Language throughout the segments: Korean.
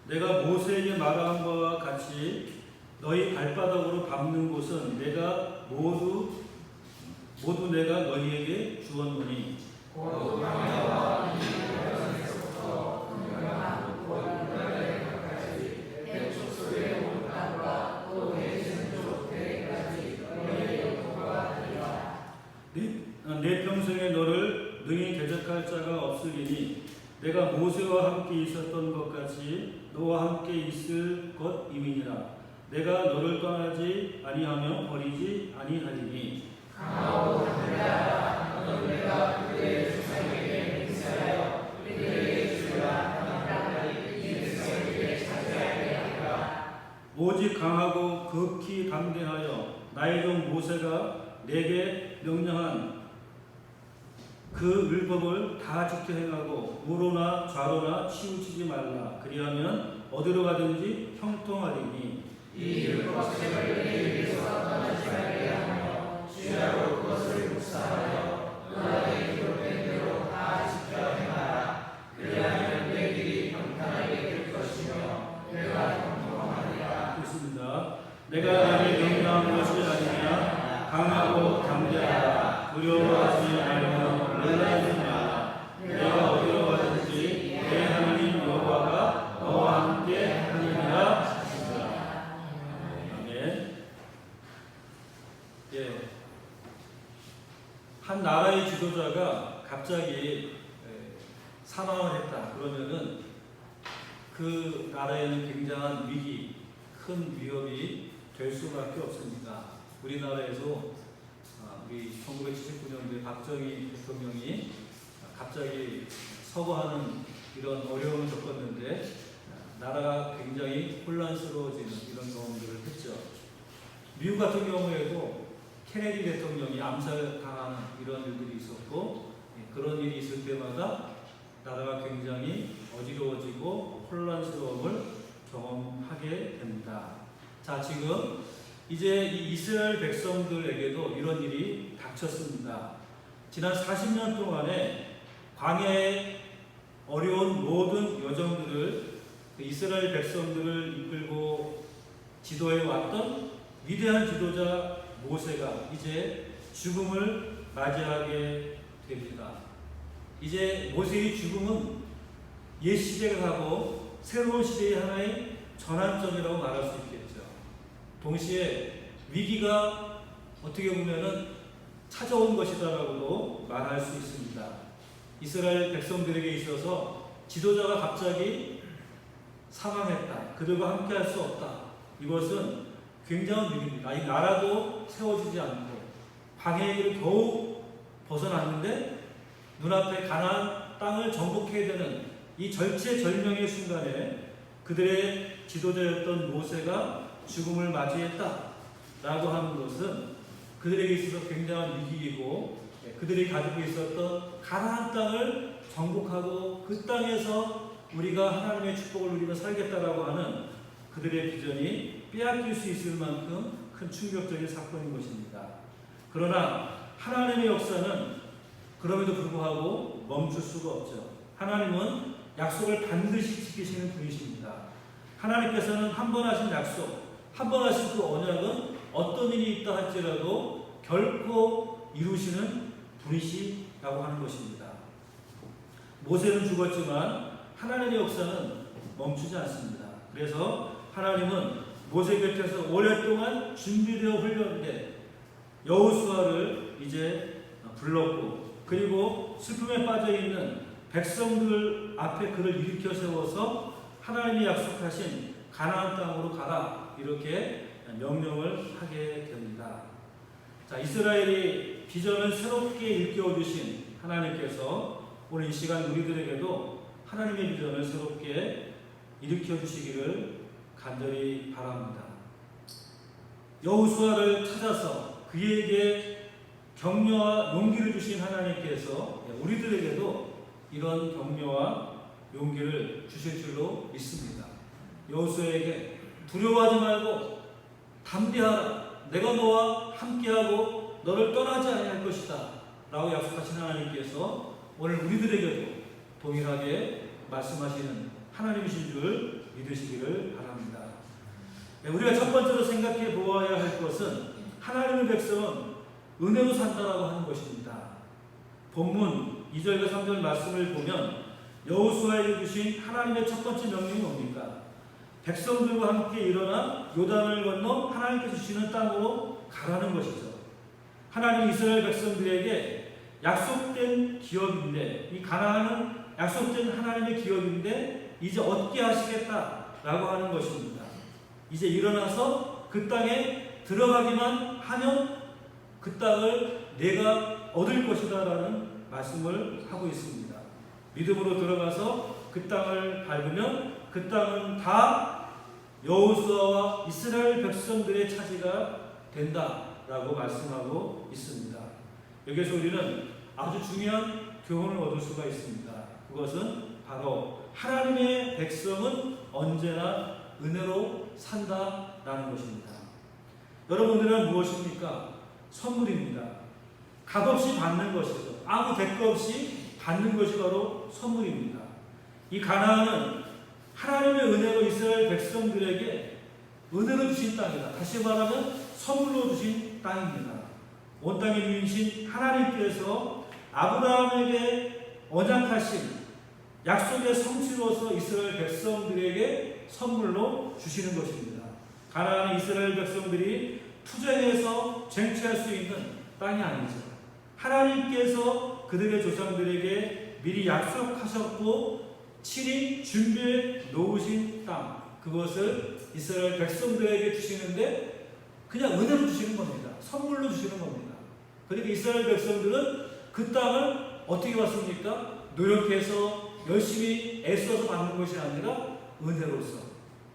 내가 모세에게 말한 바와 같이 너희 발바닥으로 밟는 곳은 내가 모두 내가 너희에게 주었노니 내 평생에 너를 능히 대적할 자가 없으리니 내가 모세와 함께 있었던 것 같이 너와 함께 있을 것임이니라. 내가 너를 떠나지 아니하며 버리지 아니하리니 강하고 담대하라. 너는 내가 그들의 조상에게 맹세하여 그들에게 주라 땅을 이 백성에게 차지하게 하리라. 오직 강하고 극히 담대하여 나의 종 모세가 내게 명령한 그 율법을 다 지켜 행하고 우로나 좌로나 치우치지 말라. 그리하면 어디로 가든지 형통하리니 이 율법책을 내 입에서 떠나지 말게 하며 주야로 그것을 묵상하여 너에게 기록된 대로 다 지켜 행하라. 그리하면 내 길이 평탄하게 될 것이며 내가 형통하리라. 있습니다. 내가 나를 명령한 것이 아니냐. 강하고 담대하라. 두려워하지 말며 놀라지 말라. 내가 어디로 가든지 내 하나님 여호와가 너와 함께 하느니라. 아멘. 예. 한 나라의 지도자가 갑자기 사망을 했다. 그러면은 그 나라에는 굉장한 위기, 큰 위협이 될 수밖에 없습니다. 우리나라에서 우리 1979년도에 박정희 대통령이 갑자기 서거하는 이런 어려움을 겪었는데 나라가 굉장히 혼란스러워지는 이런 경험들을 했죠. 미국 같은 경우에도 케네디 대통령이 암살당하는 이런 일들이 있었고 그런 일이 있을 때마다 나라가 굉장히 어지러워지고 혼란스러움을 경험하게 됩니다. 자, 지금 이제 이 이스라엘 백성들에게도 이런 일이 닥쳤습니다. 지난 40년 동안에 광야의 어려운 모든 여정들을 이스라엘 백성들을 이끌고 지도해 왔던 위대한 지도자 모세가 이제 죽음을 맞이하게 됩니다. 이제 모세의 죽음은 옛 시대가 가고 새로운 시대의 하나의 전환점이라고 말할 수 있겠죠. 동시에 위기가 어떻게 보면은 찾아온 것이다라고도 말할 수 있습니다. 이스라엘 백성들에게 있어서 지도자가 갑자기 사망했다. 그들과 함께 할 수 없다. 이것은 굉장한 위기입니다. 이 나라도 세워지지 않고 광야의 길을 더욱 벗어났는데 눈앞에 가나안 땅을 정복해야 되는 이 절체절명의 순간에 그들의 지도자였던 모세가 죽음을 맞이했다라고 하는 것은 그들에게 있어서 굉장한 위기이고 그들이 가지고 있었던 가나안 땅을 정복하고 그 땅에서 우리가 하나님의 축복을 누리며 살겠다라고 하는 그들의 비전이 빼앗길 수 있을 만큼 큰 충격적인 사건인 것입니다. 그러나 하나님의 역사는 그럼에도 불구하고 멈출 수가 없죠. 하나님은 약속을 반드시 지키시는 분이십니다. 하나님께서는 한 번 하신 약속, 한 번 하신 그 언약은 어떤 일이 있다 할지라도 결코 이루시는 분이시라고 하는 것입니다. 모세는 죽었지만 하나님의 역사는 멈추지 않습니다. 그래서 하나님은 모세 곁에서 오랫동안 준비되어 훈련된 여호수아를 이제 불렀고 그리고 슬픔에 빠져있는 백성들 앞에 그를 일으켜 세워서 하나님이 약속하신 가나안 땅으로 가라 이렇게 명령을 하게 됩니다. 자, 이스라엘이 비전을 새롭게 일깨워주신 하나님께서 오늘 이 시간 우리들에게도 하나님의 비전을 새롭게 일으켜주시기를 간절히 바랍니다. 여호수아를 찾아서 그에게 격려와 용기를 주신 하나님께서 우리들에게도 이런 격려와 용기를 주실 줄로 믿습니다. 여호수아에게 두려워하지 말고 담대하라. 내가 너와 함께하고 너를 떠나지 아니할 것이다 라고 약속하신 하나님께서 오늘 우리들에게도 동일하게 말씀하시는 하나님이신 줄 믿으시기를 바랍니다. 우리가 첫 번째로 생각해 보아야 할 것은 하나님의 백성은 은혜로 산다라고 하는 것입니다. 본문 2절과 3절 말씀을 보면 여호수아에게 주신 하나님의 첫 번째 명령이 뭡니까? 백성들과 함께 일어나 요단을 건너 하나님께서 주시는 땅으로 가라는 것이죠. 하나님 이스라엘 백성들에게 약속된 기업인데, 이 가나안은 약속된 하나님의 기업인데 이제 얻게 하시겠다라고 하는 것입니다. 이제 일어나서 그 땅에 들어가기만 하면 그 땅을 내가 얻을 것이다라는 말씀을 하고 있습니다. 믿음으로 들어가서 그 땅을 밟으면 그 땅은 다 여호수아와 이스라엘 백성들의 차지가 된다라고 말씀하고 있습니다. 여기서 우리는 아주 중요한 교훈을 얻을 수가 있습니다. 그것은 바로 하나님의 백성은 언제나 은혜로 산다라는 것입니다. 여러분, 은혜는 무엇입니까? 선물입니다. 값없이 받는 것이죠. 아무 대가 없이 받는 것이 바로 선물입니다. 이 가나안은 하나님의 은혜로 이스라엘 백성들에게 은혜로 주신 땅이다. 다시 말하면 선물로 주신 땅입니다. 온 땅의 주인이신 하나님께서 아브라함에게 언약하신 약속의 성취로서 이스라엘 백성들에게 선물로 주시는 것입니다. 가나안은 이스라엘 백성들이 투쟁해서 쟁취할 수 있는 땅이 아니죠. 하나님께서 그들의 조상들에게 미리 약속하셨고 친히 준비해 놓으신 땅, 그것을 이스라엘 백성들에게 주시는데 그냥 은혜로 주시는 겁니다. 선물로 주시는 겁니다. 그러니까 이스라엘 백성들은 그 땅을 어떻게 받습니까? 노력해서 열심히 애써서 받는 것이 아니라 은혜로서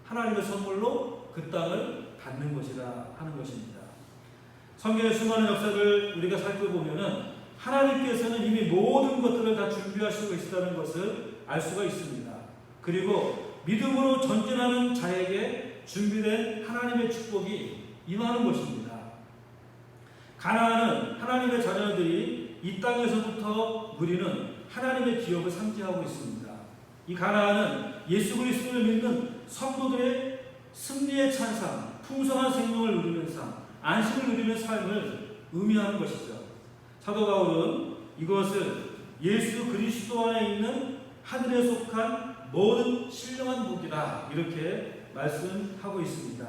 하나님의 선물로 그 땅을 받는 것이라 하는 것입니다. 성경의 수많은 역사를 우리가 살펴보면은 하나님께서는 이미 모든 것들을 다 준비하시고 계시다는 것을 알 수가 있습니다. 그리고 믿음으로 전진하는 자에게 준비된 하나님의 축복이 임하는 것입니다. 가나안은 하나님의 자녀들이 이 땅에서부터 누리는 하나님의 기업을 상징하고 있습니다. 이 가나안은 예수 그리스도를 믿는 성도들의 승리의 찬상, 풍성한 생명을 누리는 삶, 안식을 누리는 삶을 의미하는 것이죠. 사도 바울은 이것을 예수 그리스도 안에 있는 하늘에 속한 모든 신령한 복이다, 이렇게 말씀하고 있습니다.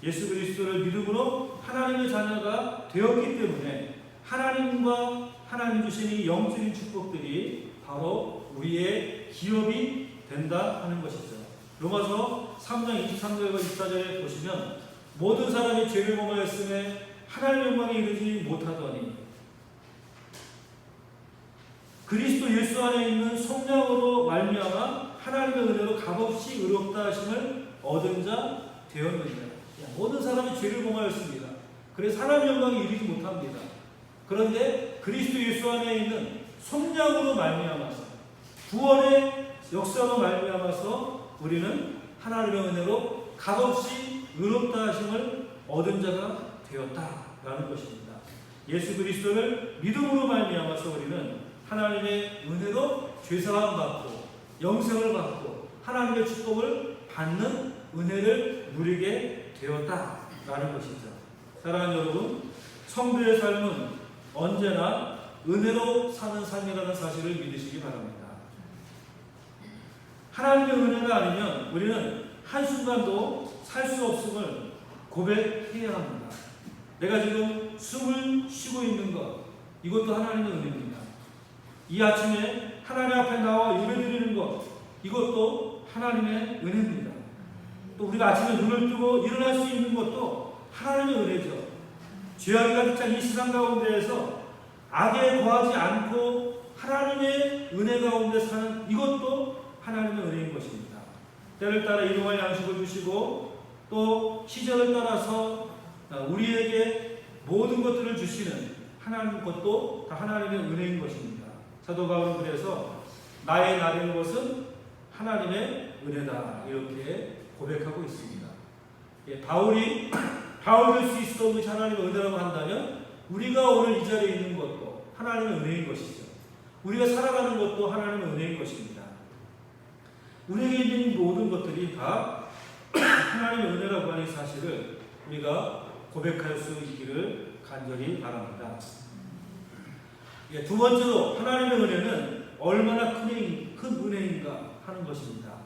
예수 그리스도를 믿음으로 하나님의 자녀가 되었기 때문에 하나님과 하나님 주신 이 영적인 축복들이 바로 우리의 기업이 된다 하는 것이죠. 로마서 3장 23절과 24절에 보시면 모든 사람이 죄를 범하였음에 하나님의 영광에 이르지 못하더니 그리스도 예수 안에 있는 성령으로 말미암아 하나님의 은혜로 값없이 의롭다 하심을 얻은 자 되었느니라. 모든 사람이 죄를 범하였습니다. 그래서 하나님의 영광에 이르지 못합니다. 그런데 그리스도 예수 안에 있는 성령으로 말미암아서 구원의 역사로 말미암아서 우리는 하나님의 은혜로 값없이 의롭다 하심을 얻은 자가 되었다라는 것입니다. 예수 그리스도를 믿음으로 말미암아서 우리는 하나님의 은혜로 죄사함 받고 영생을 받고 하나님의 축복을 받는 은혜를 누리게 되었다라는 것이죠. 사랑하는 여러분, 성도의 삶은 언제나 은혜로 사는 삶이라는 사실을 믿으시기 바랍니다. 하나님의 은혜가 아니면 우리는 한순간도 살 수 없음을 고백해야 합니다. 내가 지금 숨을 쉬고 있는 것, 이것도 하나님의 은혜입니다. 이 아침에 하나님 앞에 나와 예배드리는 것, 이것도 하나님의 은혜입니다. 또 우리가 아침에 눈을 뜨고 일어날 수 있는 것도 하나님의 은혜죠. 죄악이 가득 찬 이 세상 가운데에서 악에 거하지 않고 하나님의 은혜 가운데 사는 이것도 하나님의 은혜인 것입니다. 때를 따라 일용할 양식을 주시고 또 시절을 따라서 우리에게 모든 것들을 주시는 하나님 것도 다 하나님의 은혜인 것입니다. 사도 바울은 그래서 나의 나된 것은 하나님의 은혜다, 이렇게 고백하고 있습니다. 바울이 바울일 수 있었던 것이 하나님의 은혜라고 한다면 우리가 오늘 이 자리에 있는 것도 하나님의 은혜인 것이죠. 우리가 살아가는 것도 하나님의 은혜인 것입니다. 우리에게 있는 모든 것들이 다 하나님의 은혜라고 하는 사실을 우리가 고백할 수 있기를 간절히 바랍니다. 두 번째로 하나님의 은혜는 얼마나 큰 은혜인가 하는 것입니다.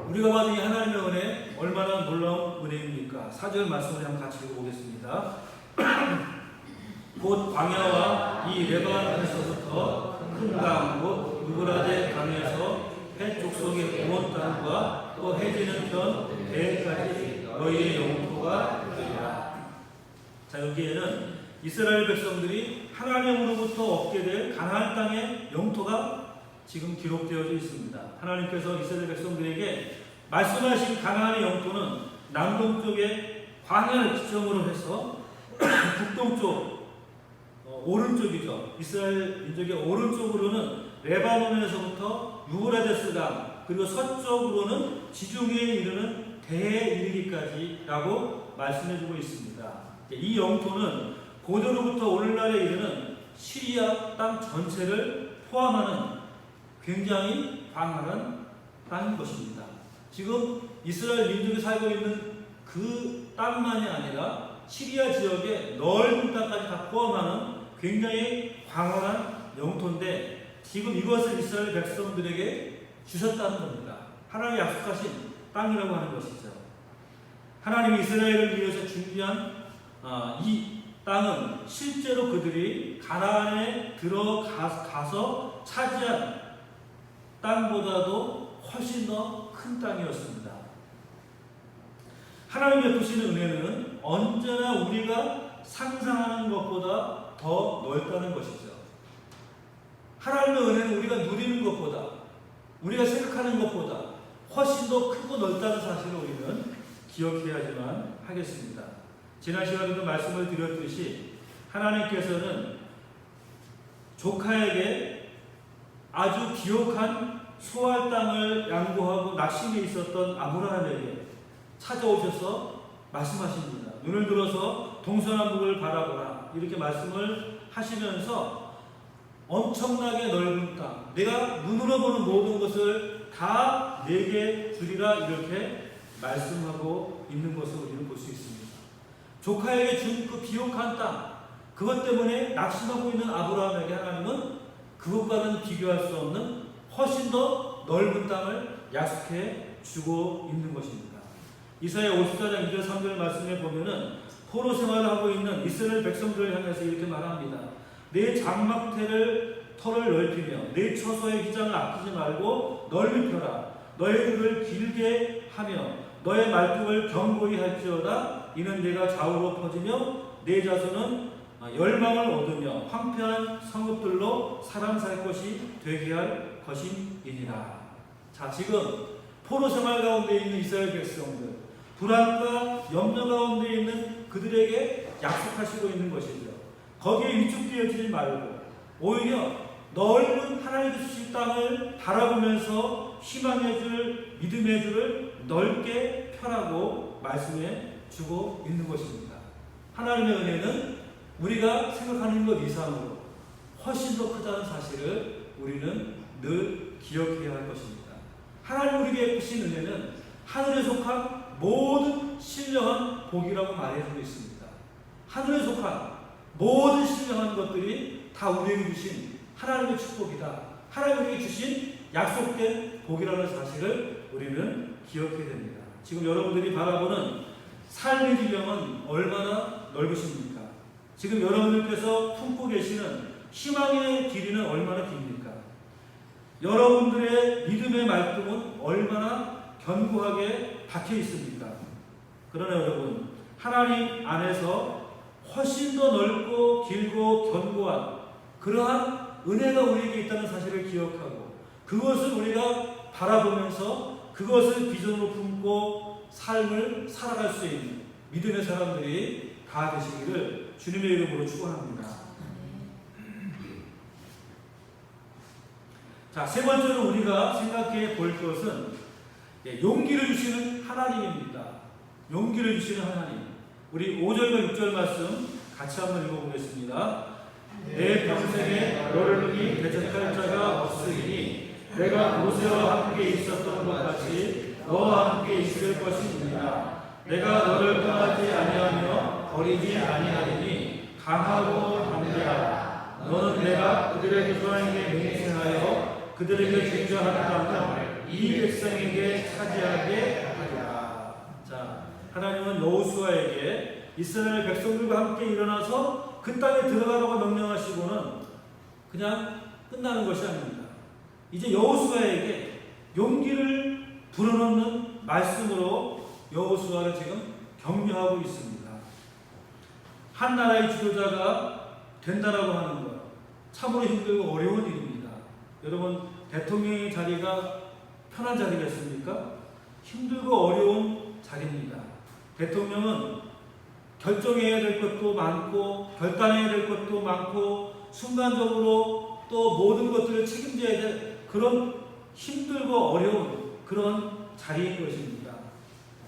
우리가 받은 이 하나님의 은혜 얼마나 놀라운 은혜입니까? 4절 말씀을 한번 같이 읽어보겠습니다. 곧 광야와 이 레바논에서부터 큰 강 곧 유브라데 강에서 해쪽 속의 온 땅과 또 해지는 편 대까지 너희의 영토가 되리라. 자, 여기에는 이스라엘 백성들이 하나님으로부터 얻게 될 가나안 땅의 영토가 지금 기록되어져 있습니다. 하나님께서 이스라엘 백성들에게 말씀하신 가나안의 영토는 남동쪽의 광야를 기점으로 해서 북동쪽 오른쪽이죠. 이스라엘 민족의 오른쪽으로는 레바논에서부터 유브라데스 강, 그리고 서쪽으로는 지중해에 이르는 대해에 이르기까지라고 말씀해주고 있습니다. 이 영토는 고대로부터 오늘날에 이르는 시리아 땅 전체를 포함하는 굉장히 광활한 땅인 것입니다. 지금 이스라엘 민족이 살고 있는 그 땅만이 아니라 시리아 지역의 넓은 땅까지 다 포함하는 굉장히 광활한 영토인데 지금 이것을 이스라엘 백성들에게 주셨다는 겁니다. 하나님이 약속하신 땅이라고 하는 것이죠. 하나님이 이스라엘을 위해서 준비한 이 땅은 실제로 그들이 가나안에 들어가서 차지한 땅보다도 훨씬 더 큰 땅이었습니다. 하나님의 베푸시는 은혜는 언제나 우리가 상상하는 것보다 더 넓다는 것이죠. 하나님의 은혜는 우리가 누리는 것보다, 우리가 생각하는 것보다 훨씬 더 크고 넓다는 사실을 우리는 기억해야지만 하겠습니다. 지난 시간에도 말씀을 드렸듯이 하나님께서는 조카에게 아주 기억한 소알 땅을 양보하고 낙심해 있었던 아브라함에게 찾아오셔서 말씀하십니다. 눈을 들어서 동서남북을 바라보라. 이렇게 말씀을 하시면서 엄청나게 넓은 땅, 내가 눈으로 보는 모든 것을 다 내게 주리라 이렇게 말씀하고 있는 것을 우리는 볼 수 있습니다. 조카에게 준 그 비옥한 땅, 그것 때문에 낙심하고 있는 아브라함에게 하나님은 그것과는 비교할 수 없는 훨씬 더 넓은 땅을 약속해 주고 있는 것입니다. 이사야 54장 2절 3절 말씀에 보면은 포로 생활을 하고 있는 이스라엘 백성들을 향해서 이렇게 말합니다. 내 장막터를 넓히며 내 처소의 기장을 아끼지 말고 넓이 펴라. 너의 눈을 길게 하며 너의 말뚝을 견고히 할지어다. 이는 내가 좌우로 퍼지며 내 자손은 열망을 얻으며 황폐한 성읍들로 사람 살 것이 되게 할 것임이니라. 자, 지금 포로 생활 가운데 있는 이스라엘 백성들, 불안과 염려 가운데 있는 그들에게 약속하시고 있는 것이죠. 거기에 위축되어지지 말고 오히려 넓은 하나님의 주신 땅을 바라보면서 희망의 줄, 믿음의 줄을 넓게 펴라고 말씀해 주고 있는 것입니다. 하나님의 은혜는 우리가 생각하는 것 이상으로 훨씬 더 크다는 사실을 우리는 늘 기억해야 할 것입니다. 하나님 우리에게 베푸신 은혜는 하늘에 속한 모든 신령한 복이라고 말해주고 있습니다. 하늘에 속한 모든 신령한 것들이 다 우리에게 주신 하나님의 축복이다. 하나님 우리에게 주신 약속된 복이라는 사실을 우리는 기억해야 됩니다. 지금 여러분들이 바라보는 삶의 지경은 얼마나 넓으십니까? 지금 여러분들께서 품고 계시는 희망의 길이는 얼마나 깁니까? 여러분들의 믿음의 말뚝은 얼마나 견고하게 박혀 있습니까? 그러나 여러분, 하나님 안에서 훨씬 더 넓고 길고 견고한 그러한 은혜가 우리에게 있다는 사실을 기억하고 그것을 우리가 바라보면서 그것을 비전으로 품고 삶을 살아갈 수 있는 믿음의 사람들이 다 되시기를 주님의 이름으로 축원합니다. 자, 세 번째로 우리가 생각해 볼 것은 용기를 주시는 하나님입니다. 용기를 주시는 하나님. 우리 5절과 6절 말씀 같이 한번 읽어보겠습니다. 내 평생에 너를 능히 대적할 자가 없으리니 내가 모세와 함께 있었던 것 같이 너와 함께 있을 것이니라. 내가 너를 떠나지 아니하며 버리지 아니하리니 강하고 담대하라. 너는 내가 그들의 조상에게 맹세하여 그들에게 준주하는 땅을 이 백성에게 차지하게 하리라. 자, 하나님은 여호수아에게 이스라엘 백성들과 함께 일어나서 그 땅에 들어가라고 명령하시고는 그냥 끝나는 것이 아닙니다. 이제 여호수아에게 용기를 불어넣는 말씀으로 여호수아를 지금 격려하고 있습니다. 한 나라의 지도자가 된다라고 하는 것 참으로 힘들고 어려운 일입니다. 여러분, 대통령의 자리가 편한 자리겠습니까? 힘들고 어려운 자리입니다. 대통령은 결정해야 될 것도 많고 결단해야 될 것도 많고 순간적으로 또 모든 것들을 책임져야 될 그런 힘들고 어려운 그런 자리인 것입니다.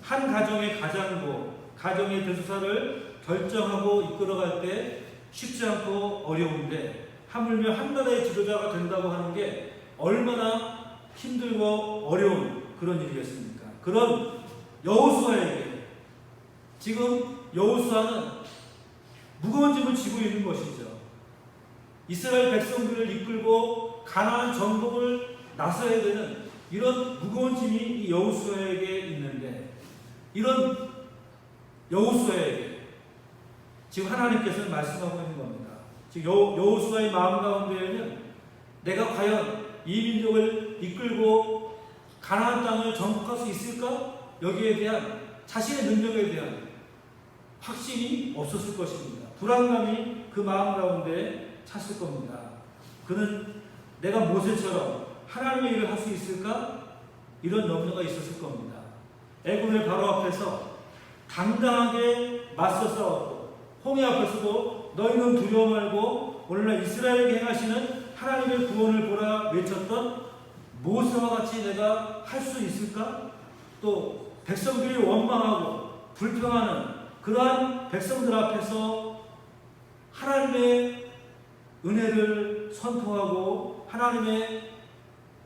한 가정의 가장도 가정의 대소사를 결정하고 이끌어갈 때 쉽지 않고 어려운데 하물며 한 나라의 지도자가 된다고 하는 게 얼마나 힘들고 어려운 그런 일이겠습니까? 그런 여호수아에게 지금 여호수아는 무거운 짐을 지고 있는 것이죠. 이스라엘 백성들을 이끌고 가나안 정복을 나서야 되는 이런 무거운 짐이 이 여호수아에게 있는데 이런 여호수아에게 지금 하나님께서는 말씀하고 있는 겁니다. 지금 여호수아의 마음 가운데에는 내가 과연 이 민족을 이끌고 가나안 땅을 정복할 수 있을까? 여기에 대한 자신의 능력에 대한 확신이 없었을 것입니다. 불안감이 그 마음 가운데 찼을 겁니다. 그는 내가 모세처럼 하나님의 일을 할 수 있을까? 이런 염려가 있었을 겁니다. 애굽의 바로 앞에서 당당하게 맞서 싸웠고 홍해 앞에서도 너희는 두려워 말고 오늘날 이스라엘에게 행하시는 하나님의 구원을 보라 외쳤던 모세와 같이 내가 할 수 있을까? 또 백성들이 원망하고 불평하는 그러한 백성들 앞에서 하나님의 은혜를 선포하고 하나님의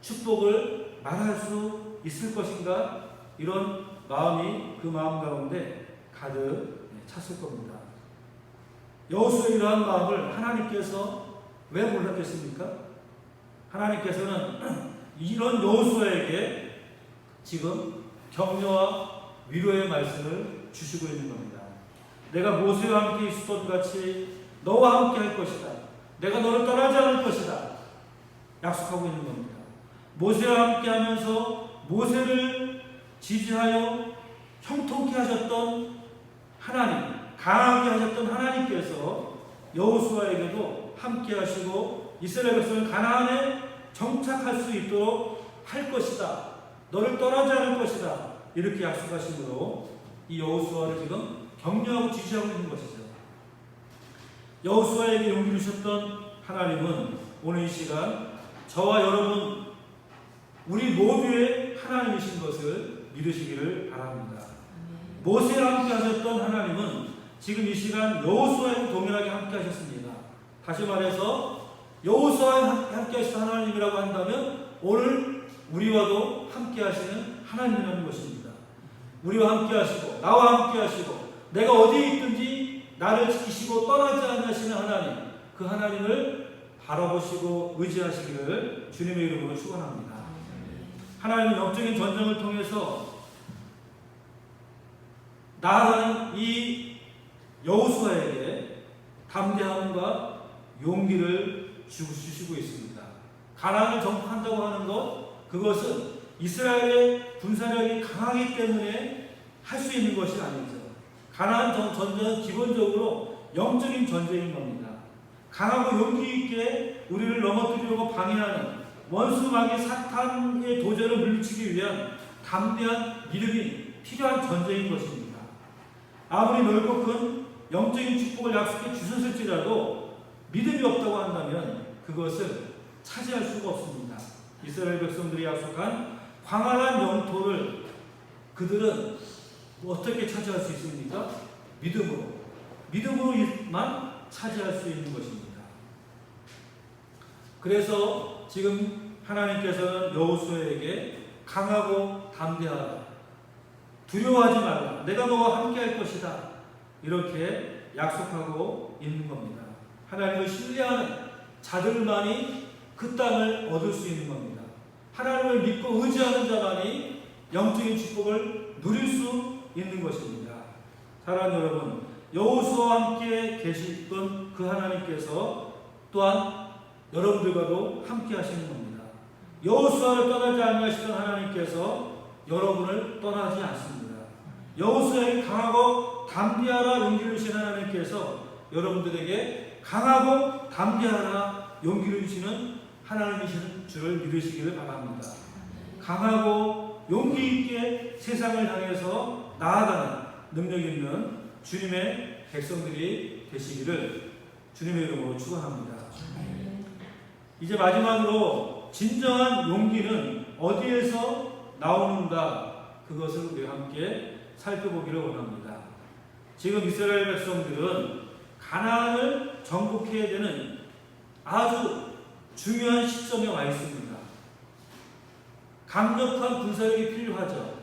축복을 말할 수 있을 것인가? 이런 마음이 그 마음 가운데 가득 찼을 겁니다. 여호수아의 이러한 마음을 하나님께서 왜 몰랐겠습니까? 하나님께서는 이런 여호수아에게 지금 격려와 위로의 말씀을 주시고 있는 겁니다. 내가 모세와 함께 있었던 같이 너와 함께 할 것이다. 내가 너를 떠나지 않을 것이다. 약속하고 있는 겁니다. 모세와 함께 하면서 모세를 지지하여 형통케 하셨던 하나님, 강하게 하셨던 하나님께서 여호수아에게도 함께 하시고 이스라엘 백성을 가나안에 정착할 수 있도록 할 것이다. 너를 떠나지 않을 것이다. 이렇게 약속하심으로 이 여호수아를 지금 격려하고 지지하고 있는 것이죠. 여호수아에게 용기를 주셨던 하나님은 오늘 이 시간 저와 여러분 우리 모두의 하나님이신 것을 믿으시기를 바랍니다. 모세와 함께 하셨던 하나님은 지금 이 시간 여호수아에도 동일하게 함께 하셨습니다. 다시 말해서 여호수아와 함께 하신 하나님이라고 한다면 오늘 우리와도 함께 하시는 하나님이라는 것입니다. 우리와 함께 하시고 나와 함께 하시고 내가 어디에 있든지 나를 지키시고 떠나지 않으시는 하나님, 그 하나님을 바라보시고 의지하시기를 주님의 이름으로 축원합니다. 하나님은 영적인 전쟁을 통해서 나아가는 이 여호수아에게 담대함과 용기를 주시고 있습니다. 가나안을 정복한다고 하는 것, 그것은 이스라엘의 군사력이 강하기 때문에 할 수 있는 것이 아니죠. 가나안 전쟁은 기본적으로 영적인 전쟁인 겁니다. 강하고 용기 있게 우리를 넘어뜨리려고 방해하는 원수 마귀 사탄의 도전을 물리치기 위한 담대한 믿음이 필요한 전쟁인 것입니다. 아무리 넓고 큰 영적인 축복을 약속해 주셨을지라도 믿음이 없다고 한다면 그것을 차지할 수가 없습니다. 이스라엘 백성들이 약속한 광활한 영토를 그들은 어떻게 차지할 수 있습니까? 믿음으로만 차지할 수 있는 것입니다. 그래서 지금 하나님께서는 여호수아에게 강하고 담대하라, 두려워하지 말라, 내가 너와 함께 할 것이다, 이렇게 약속하고 있는 겁니다. 하나님을 신뢰하는 자들만이 그 땅을 얻을 수 있는 겁니다. 하나님을 믿고 의지하는 자만이 영적인 축복을 누릴 수 있는 것입니다. 사랑하는 여러분, 여호수아와 함께 계시던 그 하나님께서 또한 여러분들과도 함께 하시는 겁니다. 여호수아를 떠나지 아니하시던 하나님께서 여러분을 떠나지 않습니다. 여호수아에게 강하고 담대하라 용기를 주신 하나님께서 여러분들에게 강하고 담대하라 용기를 주시는 하나님이시는 줄을 믿으시기를 바랍니다. 강하고 용기 있게 세상을 향해서 나아가는 능력 있는 주님의 백성들이 되시기를 주님의 이름으로 축원합니다. 이제 마지막으로 진정한 용기는 어디에서 나오는가, 그것을 우리 함께 살펴보기를 원합니다. 지금 이스라엘 백성들은 가나안을 정복해야 되는 아주 중요한 시점에 와 있습니다. 강력한 군사력이 필요하죠.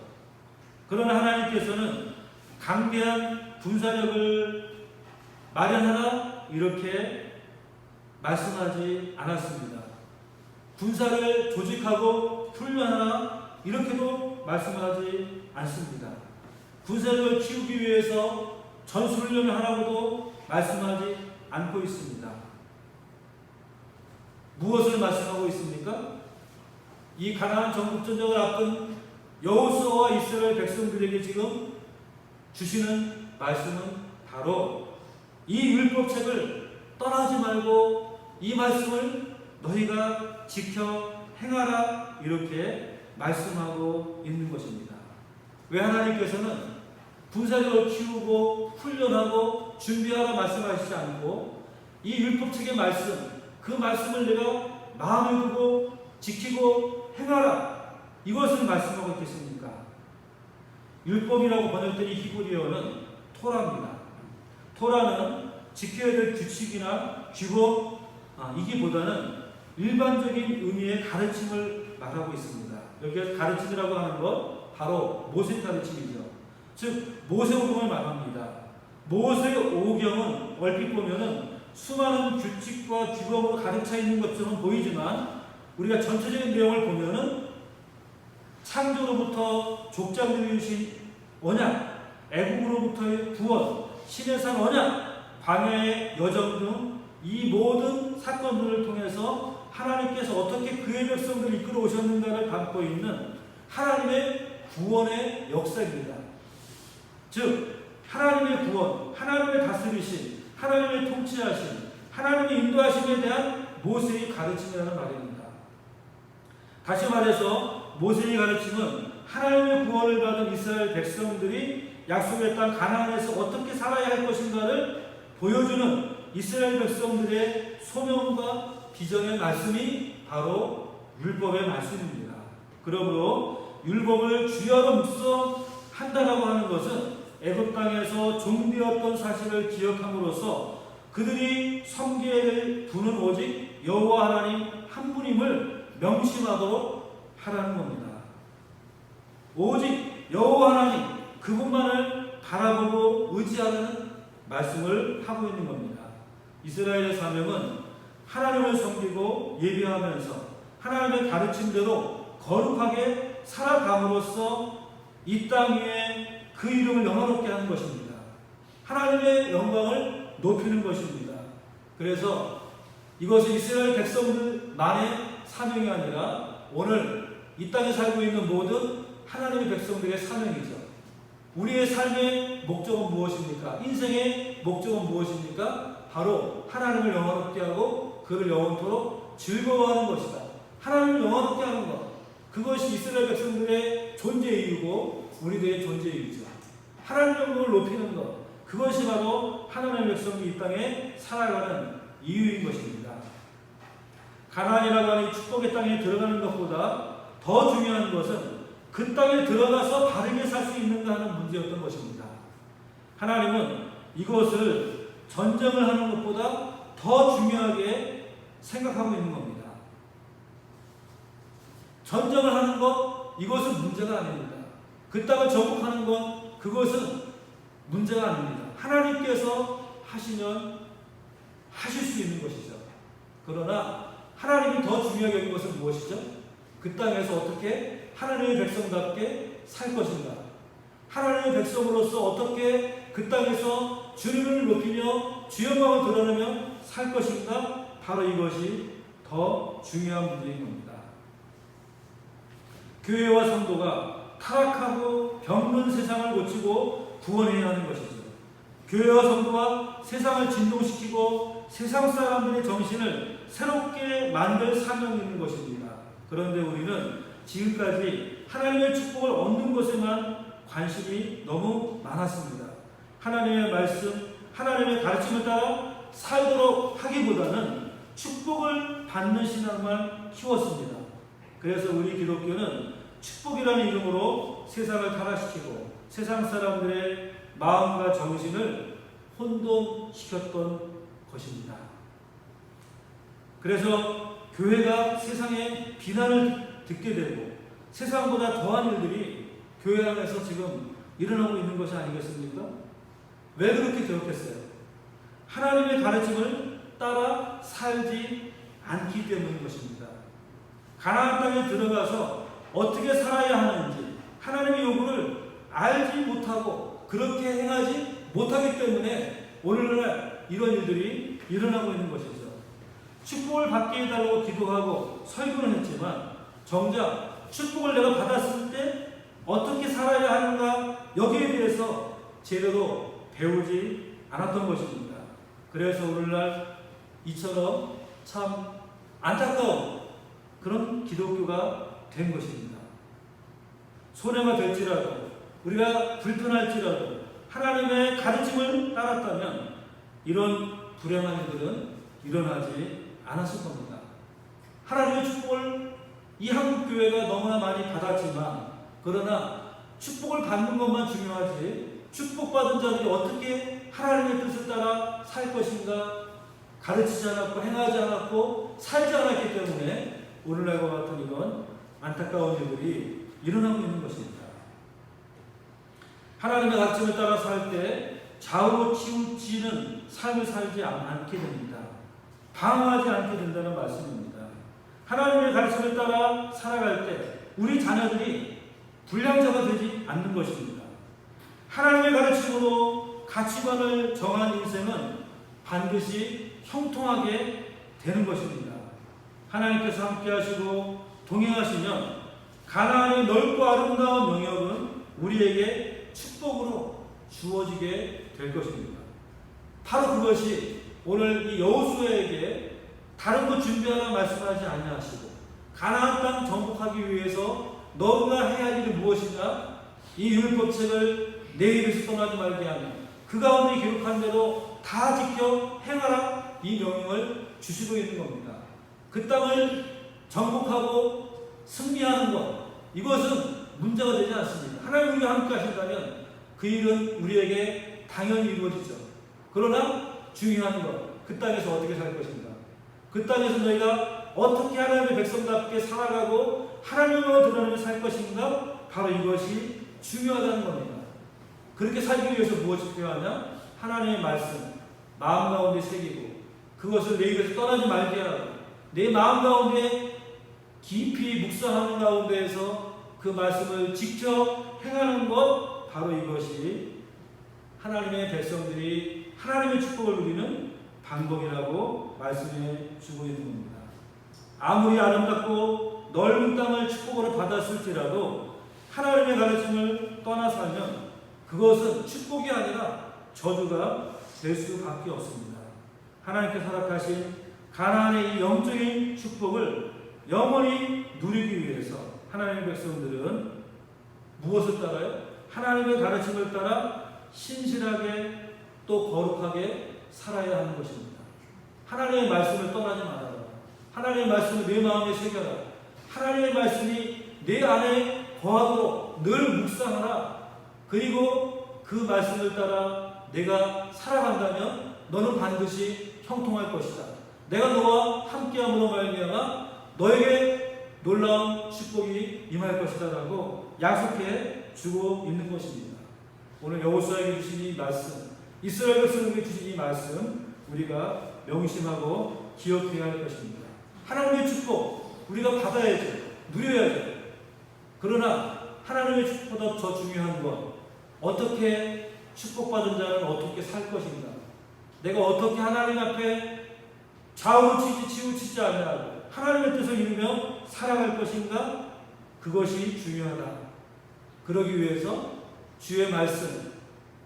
그러나 하나님께서는 강대한 군사력을 마련하라 이렇게 말씀하지 않았습니다. 군사를 조직하고 훈련하라 이렇게도 말씀하지 않습니다. 군사력을 키우기 위해서 전술훈련을 하라고도 말씀하지 않고 있습니다. 무엇을 말씀하고 있습니까? 이 가나안 정복전쟁을 앞둔 여호수아와 이스라엘 백성들에게 지금 주시는 말씀은 바로 이 율법책을 떠나지 말고 이 말씀을 너희가 지켜 행하라 이렇게 말씀하고 있는 것입니다. 왜 하나님께서는 군사력을 키우고 훈련하고 준비하라 말씀하시지 않고 이 율법책의 말씀, 그 말씀을 내가 마음에 두고 지키고 행하라 이것을 말씀하고 있겠습니까? 율법이라고 번역된 이 히브리어는 토라입니다. 토라는 지켜야 될 규칙이나 규범 이기보다는 일반적인 의미의 가르침을 말하고 있습니다. 여기서 가르침이라고 하는 것 바로 모세 가르침이죠. 즉 모세오경을 말합니다. 모세오경은 얼핏 보면은 수많은 규칙과 규범으로 가득차 있는 것처럼 보이지만 우리가 전체적인 내용을 보면은 창조로부터 족장들이 주신 언약, 애국으로부터의 구원, 신의 산 언약, 광야의 여정 등 이 모든 사건들을 통해서 하나님께서 어떻게 그의 백성들을 이끌어 오셨는가를 담고 있는 하나님의 구원의 역사입니다. 즉 하나님의 구원, 하나님의 다스리심, 하나님의 통치하심, 하나님의 인도하심에 대한 모세의 가르침이라는 말입니다. 다시 말해서 모세의 가르침은 하나님의 구원을 받은 이스라엘 백성들이 약속의 땅 가나안에서 어떻게 살아야 할 것인가를 보여주는 이스라엘 백성들의 소명과 비전의 말씀이 바로 율법의 말씀입니다. 그러므로 율법을 주야로 묵상한다라고 하는 것은 애굽 땅에서 종되었던 사실을 기억함으로써 그들이 섬겨야 될 분은 오직 여호와 하나님 한 분임을 명심하도록 하라는 겁니다. 오직 여호와 하나님 그분만을 바라보고 의지하는 말씀을 하고 있는 겁니다. 이스라엘의 사명은 하나님을 섬기고 예배하면서 하나님의 가르침대로 거룩하게 살아감으로써 이 땅 위에 그 이름을 영화롭게 하는 것입니다. 하나님의 영광을 높이는 것입니다. 그래서 이것은 이스라엘 백성들만의 사명이 아니라 오늘 이 땅에 살고 있는 모든 하나님의 백성들의 사명이죠. 우리의 삶의 목적은 무엇입니까? 인생의 목적은 무엇입니까? 바로 하나님을 영화롭게 하고 그를 영원토록 즐거워하는 것이다. 하나님을 영화롭게 하는 것. 그것이 이스라엘 백성들의 존재 이유고 우리들의 존재 이유죠. 하나님의 영광을 높이는 것. 그것이 바로 하나님의 백성이 이 땅에 살아가는 이유인 것입니다. 가나안이라고 하는 이 축복의 땅에 들어가는 것보다 더 중요한 것은 그 땅에 들어가서 바르게 살 수 있는가 하는 문제였던 것입니다. 하나님은 이것을 전쟁을 하는 것보다 더 중요하게 생각하고 있는 겁니다. 전쟁을 하는 것, 이것은 문제가 아닙니다. 그 땅을 정복하는 것, 그것은 문제가 아닙니다. 하나님께서 하시면 하실 수 있는 것이죠. 그러나 하나님이 더 중요하게 여긴 것은 무엇이죠? 그 땅에서 어떻게 하나님의 백성답게 살 것인가? 하나님의 백성으로서 어떻게 그 땅에서 주님을 높이며 주 영광을 드러내며 살 것인가? 바로 이것이 더 중요한 문제인 겁니다. 교회와 성도가 타락하고 병든 세상을 고치고 구원해야 하는 것이죠. 교회와 성도가 세상을 진동시키고 세상 사람들의 정신을 새롭게 만들 사명이 있는 것입니다. 그런데 우리는 지금까지 하나님의 축복을 얻는 것에만 관심이 너무 많았습니다. 하나님의 말씀, 하나님의 가르침을 따라 살도록 하기보다는 축복을 받는 신앙만 키웠습니다. 그래서 우리 기독교는 축복이라는 이름으로 세상을 타락시키고 세상 사람들의 마음과 정신을 혼돈시켰던 것입니다. 그래서 교회가 세상의 비난을 듣게 되고 세상보다 더한 일들이 교회 안에서 지금 일어나고 있는 것이 아니겠습니까? 왜 그렇게 되었겠어요? 하나님의 가르침을 따라 살지 않기 때문인 것입니다. 가나안 땅에 들어가서 어떻게 살아야 하는지 하나님의 요구를 알지 못하고 그렇게 행하지 못하기 때문에 오늘날 이런 일들이 일어나고 있는 것이죠. 축복을 받게 해달라고 기도하고 설교는 했지만 정작 축복을 내가 받았을 때 어떻게 살아야 하는가 여기에 대해서 제대로 배우지 않았던 것입니다. 그래서 오늘날 이처럼 참 안타까운 그런 기독교가 된 것입니다. 손해가 될지라도 우리가 불편할지라도 하나님의 가르침을 따랐다면 이런 불행한 일들은 일어나지 않았을 겁니다. 하나님의 축복을 이 한국교회가 너무나 많이 받았지만 그러나 축복을 받는 것만 중요하지 축복받은 자들이 어떻게 하나님의 뜻을 따라 살 것인가 가르치지 않았고 행하지 않았고 살지 않았기 때문에 오늘날과 같은 이런 안타까운 일들이 일어나고 있는 것입니다. 하나님의 가르침을 따라 살 때 좌우로 치우치는 삶을 살지 않게 됩니다. 방황하지 않게 된다는 말씀입니다. 하나님의 가르침을 따라 살아갈 때 우리 자녀들이 불량자가 되지 않는 것입니다. 하나님의 가르침으로 가치관을 정한 인생은 반드시 형통하게 되는 것입니다. 하나님께서 함께 하시고 동행하시면 가나안의 넓고 아름다운 영역은 우리에게 축복으로 주어지게 될 것입니다. 바로 그것이 오늘 이 여호수아에게 다른 것 준비하라 말씀하지 아니하시고 가나안 땅 정복하기 위해서 너가 해야 할 일이 무엇이냐? 이 율법책을 내 입에서 떠나지 말게 하며 그 가운데 기록한 대로 다 지켜 행하라 이 명령을 주시고 있는 겁니다. 그 땅을 정복하고 승리하는 것 이것은 문제가 되지 않습니다. 하나님 우리와 함께 하신다면 그 일은 우리에게 당연히 이루어지죠. 그러나 중요한 것 그 땅에서 어떻게 살 것인가 그 땅에서 너희가 어떻게 하나님의 백성답게 살아가고 하나님을 드러내며 살 것인가 바로 이것이 중요하다는 겁니다. 그렇게 살기 위해서 무엇이 필요하냐? 하나님의 말씀 마음 가운데 새기고 그것을 내 입에서 떠나지 말게 하고 내 마음 가운데 깊이 묵상하는 가운데에서 그 말씀을 지켜 행하는 것 바로 이것이 하나님의 백성들이 하나님의 축복을 누리는 방법이라고 말씀해 주고 있는 겁니다. 아무리 아름답고 넓은 땅을 축복으로 받았을지라도 하나님의 가르침을 떠나 살면 그것은 축복이 아니라 저주가 될 수밖에 없습니다. 하나님께서 허락하신 가나안의 이 영적인 축복을 영원히 누리기 위해서 하나님의 백성들은 무엇을 따라요? 하나님의 가르침을 따라 신실하게 또 거룩하게 살아야 하는 것입니다. 하나님의 말씀을 떠나지 말아라. 하나님의 말씀을 내 마음에 새겨라. 하나님의 말씀이 내 안에 거하도록 늘 묵상하라. 그리고 그 말씀을 따라 내가 살아간다면 너는 반드시 형통할 것이다. 내가 너와 함께함으로 말미암아 너에게 놀라운 축복이 임할 것이다라고 약속해 주고 있는 것입니다. 오늘 여호수아에게 주신 이 말씀, 이스라엘 백성에게 주신 이 말씀 우리가 명심하고 기억해야 할 것입니다. 하나님의 축복 우리가 받아야죠. 누려야죠. 그러나 하나님의 축복보다 더 중요한 건 어떻게 축복받은 자는 어떻게 살 것인가, 내가 어떻게 하나님 앞에 좌우치지 치우치지 않냐고 하나님의 뜻을 이루며 살아갈 것인가, 그것이 중요하다. 그러기 위해서 주의 말씀,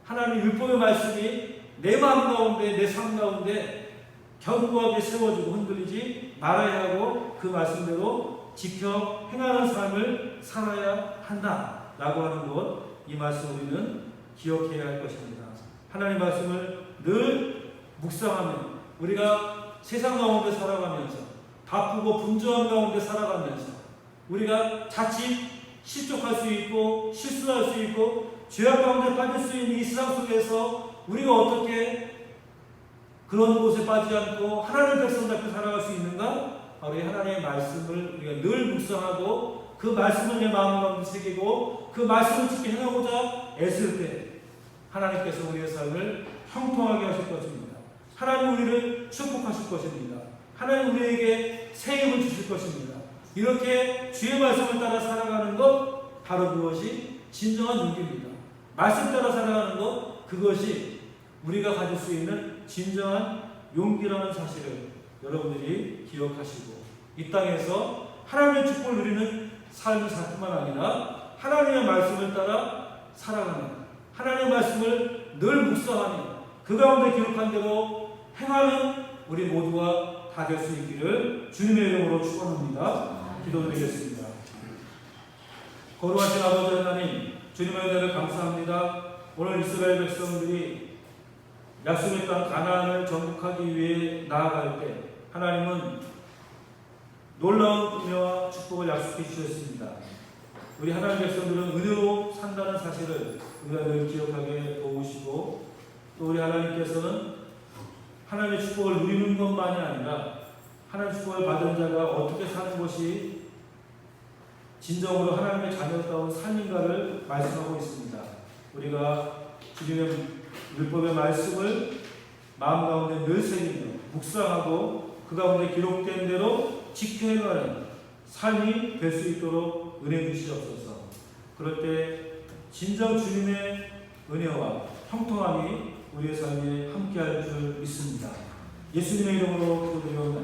하나님 율법의 말씀이 내 마음 가운데, 내 삶 가운데 견고하게 세워지고 흔들리지 말아야 하고 그 말씀대로 지켜 행하는 삶을 살아야 한다라고 하는 것, 이 말씀 우리는 기억해야 할 것입니다. 하나님 말씀을 늘 묵상하며 우리가 세상 가운데 살아가면서 바쁘고 분주한 가운데 살아가면서 우리가 자칫 실족할 수 있고 실수할 수 있고 죄악 가운데 빠질 수 있는 이 세상 속에서 우리가 어떻게 그런 곳에 빠지지 않고 하나님의 백성답게 살아갈 수 있는가? 바로 이 하나님의 말씀을 우리가 늘 묵상하고 그 말씀을 내 마음 가운데 새기고 그 말씀을 지켜 행하고자 애쓸 때 하나님께서 우리의 삶을 형통하게 하실 것입니다. 하나님 우리를 축복하실 것입니다. 하나님 우리에게 새 힘을 주실 것입니다. 이렇게 주의 말씀을 따라 살아가는 것, 바로 그것이 진정한 용기입니다. 말씀 따라 살아가는 것, 그것이 우리가 가질 수 있는 진정한 용기라는 사실을 여러분들이 기억하시고 이 땅에서 하나님의 축복을 누리는 삶을 살 뿐만 아니라 하나님의 말씀을 따라 살아가는, 하나님의 말씀을 늘 묵상하며 그 가운데 기록한 대로 행하는 우리 모두가 다 될 수 있기를 주님의 이름으로 축원합니다. 기도드리겠습니다. 거룩하신 아버지 하나님, 주님의 은혜를 감사합니다. 오늘 이스라엘 백성들이 약속의 땅 가나안을 정복하기 위해 나아갈 때 하나님은 놀라운 은혜와 축복을 약속해 주셨습니다. 우리 하나님 백성들은 은혜로 산다는 사실을 우리가 늘 기억하게 도우시고, 또 우리 하나님께서는 하나님의 축복을 누리는 것만이 아니라 하나님의 축복을 받은 자가 어떻게 사는 것이 진정으로 하나님의 자녀다운 삶인가를 말씀하고 있습니다. 우리가 주님의 율법의 말씀을 마음 가운데 늘 새기며 묵상하고 그 가운데 기록된 대로 지켜 행하는 삶이 될 수 있도록 은혜 주시옵소서. 그럴 때 진정 주님의 은혜와 형통함이 우리의 삶에 함께할 줄 믿습니다. 예수님의 이름으로 기도드리옵나이다.